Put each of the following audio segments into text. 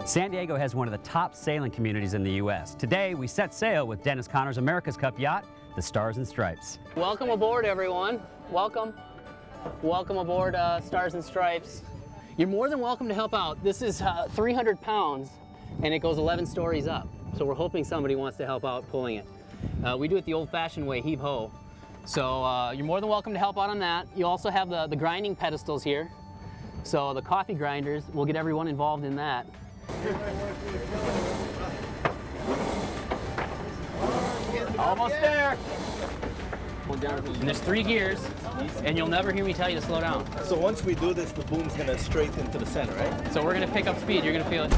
San Diego has one of the top sailing communities in the U.S. Today, we set sail with Dennis Conner's America's Cup yacht, the Stars and Stripes. Welcome aboard, everyone. Welcome. Welcome aboard Stars and Stripes. You're more than welcome to help out. This is 300 pounds, and it goes 11 stories up. So we're hoping somebody wants to help out pulling it. We do it the old-fashioned way, heave-ho. So you're more than welcome to help out on that. You also have the grinding pedestals here. So the coffee grinders, we'll get everyone involved in that. Almost there. And there's 3 gears, and you'll never hear me tell you to slow down. So once we do this, the boom's gonna straighten to the center, right? So we're gonna pick up speed. You're gonna feel it.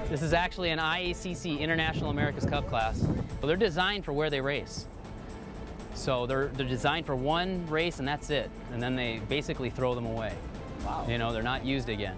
This is actually an IACC International America's Cup class. So they're designed for where they race. So they're designed for one race and that's it. And then they basically throw them away. Wow. You know, they're not used again.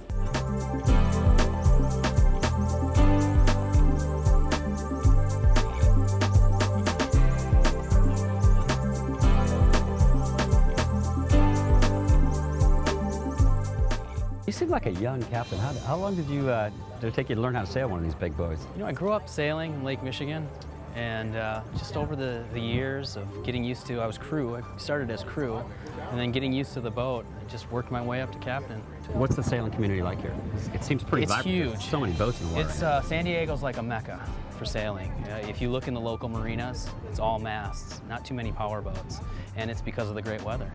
You seem like a young captain. How long did it take you to learn how to sail one of these big boats? You know, I grew up sailing in Lake Michigan. And just over the years of getting used to, I was crew. I started as crew, and then getting used to the boat, I just worked my way up to captain. What's the sailing community like here? It seems pretty vibrant. It's huge. There's so many boats in the water. It's San Diego's like a mecca for sailing. If you look in the local marinas, it's all masts, not too many power boats, and it's because of the great weather.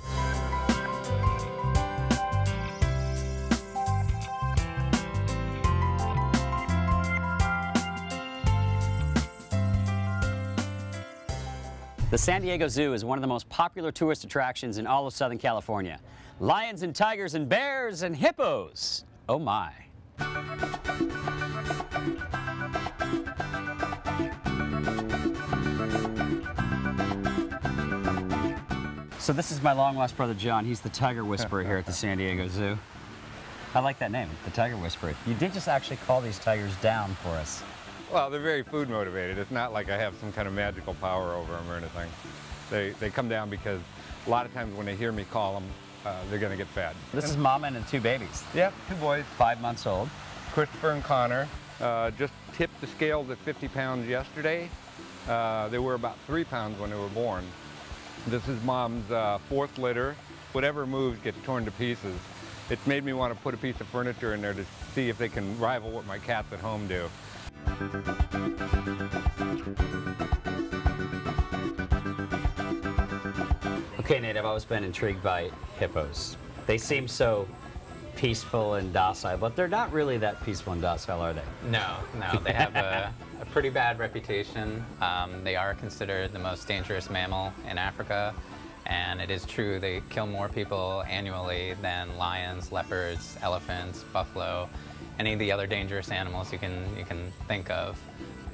The San Diego Zoo is one of the most popular tourist attractions in all of Southern California. Lions and tigers and bears and hippos. Oh my. So this is my long lost brother John. He's the tiger whisperer here at the San Diego Zoo. I like that name, the tiger whisperer. You did just actually call these tigers down for us. Well, they're very food motivated. It's not like I have some kind of magical power over them or anything. They come down because a lot of times when they hear me call them, they're going to get fed. This is Mama and 2 babies. Yep, 2 boys. 5 months old. Christopher and Connor. Just tipped the scales at 50 pounds yesterday. They were about 3 pounds when they were born. This is Mom's 4th litter. Whatever moves gets torn to pieces. It's made me want to put a piece of furniture in there to see if they can rival what my cats at home do. Okay, Nate, I've always been intrigued by hippos. They seem so peaceful and docile, but they're not really that peaceful and docile, are they? No, they have a pretty bad reputation. They are considered the most dangerous mammal in Africa, and it is true they kill more people annually than lions, leopards, elephants, buffalo, any of the other dangerous animals you can think of.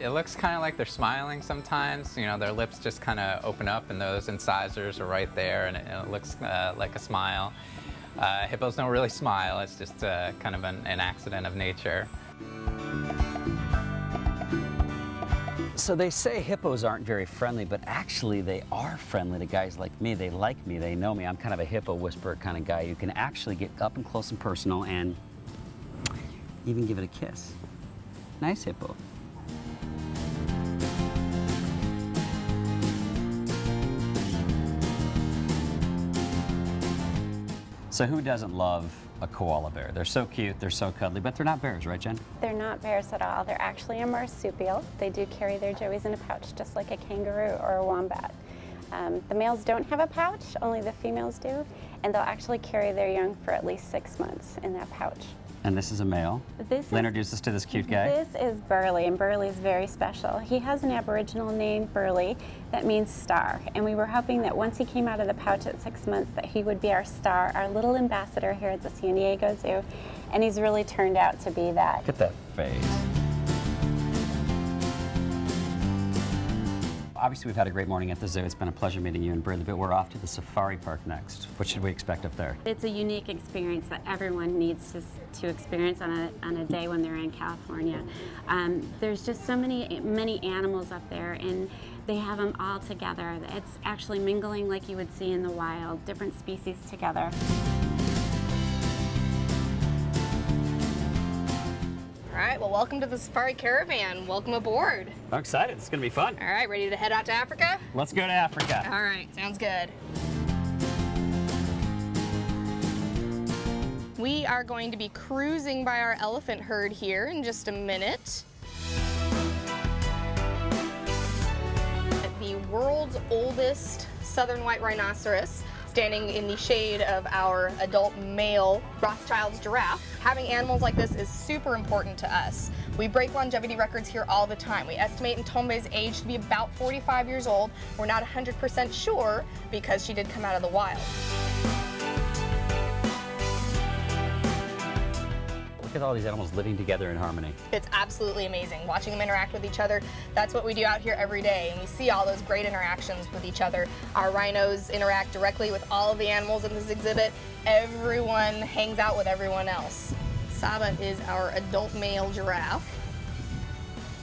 It looks kind of like they're smiling sometimes. You know, their lips just kind of open up and those incisors are right there, and it looks like a smile. Hippos don't really smile. It's just kind of an accident of nature. So they say hippos aren't very friendly, but actually they are friendly to guys like me. They like me, they know me. I'm kind of a hippo whisperer kind of guy. You can actually get up and close and personal and even give it a kiss. Nice hippo. So who doesn't love a koala bear? They're so cute, they're so cuddly, but they're not bears, right, Jen? They're not bears at all. They're actually a marsupial. They do carry their joeys in a pouch, just like a kangaroo or a wombat. The males don't have a pouch, only the females do, and they'll actually carry their young for at least 6 months in that pouch. And this is a male. Introduce us to this cute guy. This is Burley, and Burley's very special. He has an Aboriginal name, Burley, that means star. And we were hoping that once he came out of the pouch at 6 months that he would be our star, our little ambassador here at the San Diego Zoo. And he's really turned out to be that. Look at that face. Obviously, we've had a great morning at the zoo. It's been a pleasure meeting you and Burley, but we're off to the safari park next. What should we expect up there? It's a unique experience that everyone needs to experience on a day when they're in California. There's just so many animals up there, and they have them all together. It's actually mingling like you would see in the wild, different species together. Well, welcome to the Safari Caravan. Welcome aboard. I'm excited. It's going to be fun. All right, ready to head out to Africa? Let's go to Africa. All right, sounds good. We are going to be cruising by our elephant herd here in just a minute. The world's oldest southern white rhinoceros, standing in the shade of our adult male Rothschild's giraffe. Having animals like this is super important to us. We break longevity records here all the time. We estimate Ntombe's age to be about 45 years old. We're not 100% sure because she did come out of the wild. Look at all these animals living together in harmony. It's absolutely amazing watching them interact with each other. That's what we do out here every day, and we see all those great interactions with each other. Our rhinos interact directly with all of the animals in this exhibit. Everyone hangs out with everyone else. Saba is our adult male giraffe.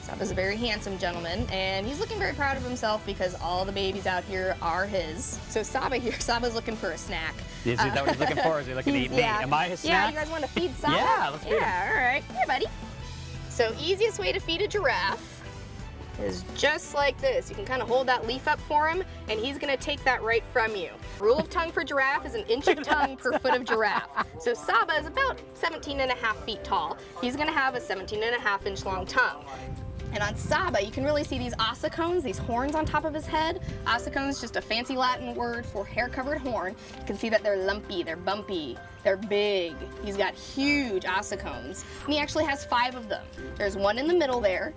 Saba's a very handsome gentleman, and he's looking very proud of himself because all the babies out here are his. So Saba here, Saba's looking for a snack. Is that what he's looking for? Is he looking to eat me? Am I his snack? Yeah, you guys want to feed Saba? Yeah, let's feed him. Yeah, all right. Here, buddy. So easiest way to feed a giraffe is just like this. You can kind of hold that leaf up for him, and he's going to take that right from you. Rule of tongue for giraffe is an inch of tongue per foot of giraffe. So Saba is about 17.5 feet tall. He's going to have a 17.5 inch long tongue. And on Saba, you can really see these ossicones, these horns on top of his head. Ossicone is just a fancy Latin word for hair-covered horn. You can see that they're lumpy, they're bumpy, they're big. He's got huge ossicones. And he actually has 5 of them. There's one in the middle there,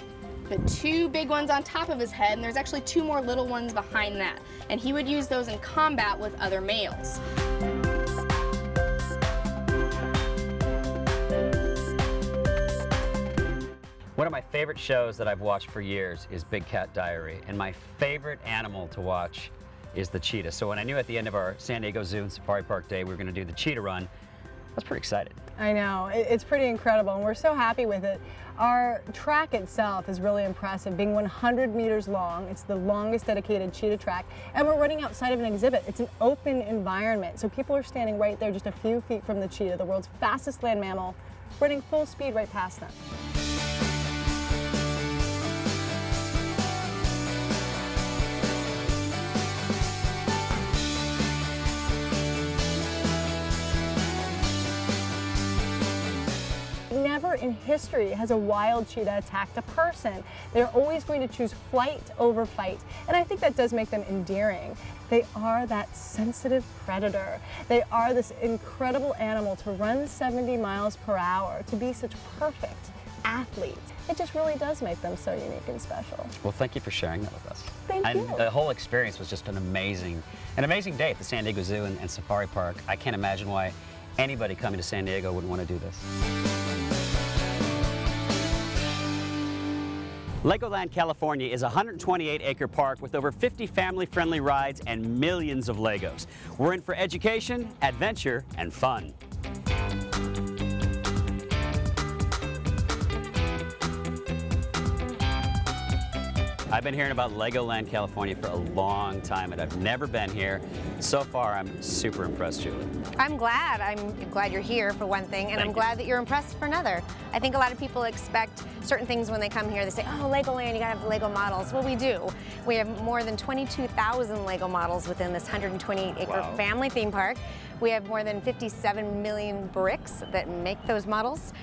the 2 big ones on top of his head, and there's actually 2 more little ones behind that. And he would use those in combat with other males. One of my favorite shows that I've watched for years is Big Cat Diary, and my favorite animal to watch is the cheetah. So when I knew at the end of our San Diego Zoo and Safari Park day we were going to do the cheetah run, I was pretty excited. I know, it's pretty incredible, and we're so happy with it. Our track itself is really impressive, being 100 meters long. It's the longest dedicated cheetah track, and we're running outside of an exhibit. It's an open environment, so people are standing right there just a few feet from the cheetah, the world's fastest land mammal, running full speed right past them. Never in history has a wild cheetah attacked a person. They're always going to choose flight over fight, and I think that does make them endearing. They are that sensitive predator. They are this incredible animal to run 70 miles per hour, to be such perfect athletes. It just really does make them so unique and special. Well, thank you for sharing that with us. Thank you. The whole experience was just an amazing day at the San Diego Zoo and Safari Park. I can't imagine why anybody coming to San Diego wouldn't want to do this. Legoland, California is a 128-acre park with over 50 family-friendly rides and millions of Legos. We're in for education, adventure, and fun. I've been hearing about Legoland, California for a long time, and I've never been here. So far, I'm super impressed, Julie. I'm glad. I'm glad you're here, for one thing, and I'm glad that you're impressed for another. I think a lot of people expect certain things when they come here. They say, oh, Legoland, you gotta have Lego models. Well, we do. We have more than 22,000 Lego models within this 128-acre family theme park. We have more than 57 million bricks that make those models.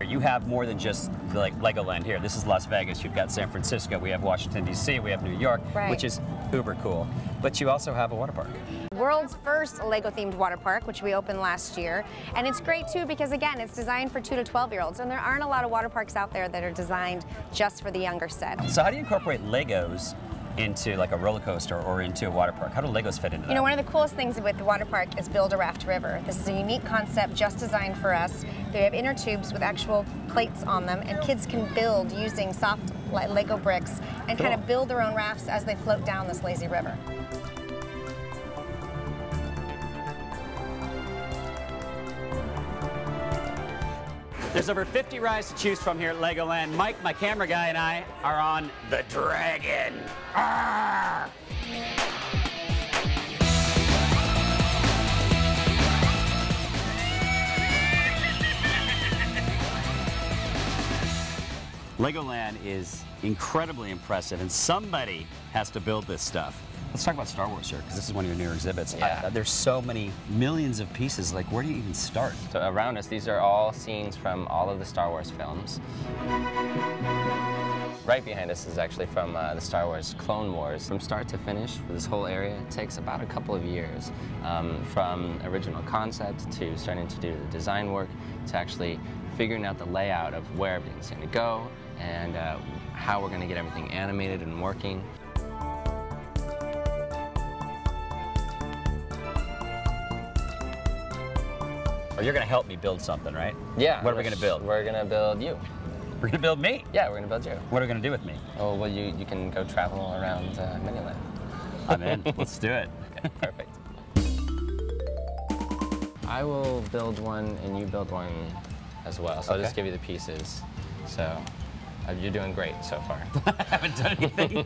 You have more than just like Legoland here. This is Las Vegas. You've got San Francisco. We have Washington, D.C. We have New York, which is uber cool. But you also have a water park. World's first Lego-themed water park, which we opened last year. And it's great, too, because, again, it's designed for 2 to 12-year-olds. And there aren't a lot of water parks out there that are designed just for the younger set. So how do you incorporate Legos into like a roller coaster or into a water park? How do Legos fit into that? You know, one of the coolest things with the water park is Build a Raft River. This is a unique concept just designed for us. They have inner tubes with actual plates on them, and kids can build using soft Lego bricks and kind of build their own rafts as they float down this lazy river. There's over 50 rides to choose from here at Legoland. Mike, my camera guy, and I are on the Dragon. Arrgh! Legoland is incredibly impressive, and somebody has to build this stuff. Let's talk about Star Wars here, because this is one of your newer exhibits. Yeah. There's so many millions of pieces. Like, where do you even start? So around us, these are all scenes from all of the Star Wars films. Right behind us is actually from the Star Wars Clone Wars. From start to finish for this whole area, it takes about a couple of years. From original concept to starting to do the design work to actually figuring out the layout of where everything's going to go and how we're going to get everything animated and working. Or you're going to help me build something, right? Yeah. What are we going to build? We're going to build you. We're going to build me? Yeah, we're going to build you. What are we going to do with me? Oh, well, you can go travel around Miniland. I'm in. Let's do it. Okay, perfect. I will build one and you build one as well. So I'll just give you the pieces. So you're doing great so far. I haven't done anything.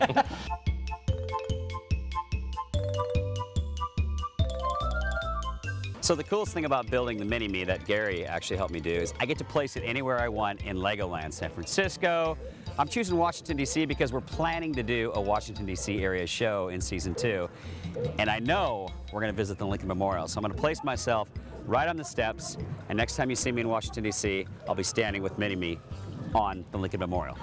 So the coolest thing about building the Mini-Me that Gary actually helped me do is I get to place it anywhere I want in Legoland, San Francisco. I'm choosing Washington, D.C. because we're planning to do a Washington, D.C. area show in season 2. And I know we're going to visit the Lincoln Memorial. So I'm going to place myself right on the steps. And next time you see me in Washington, D.C., I'll be standing with Mini-Me on the Lincoln Memorial.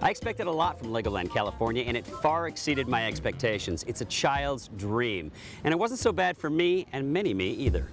I expected a lot from Legoland, California, and it far exceeded my expectations. It's a child's dream. And it wasn't so bad for me and Mini-Me either.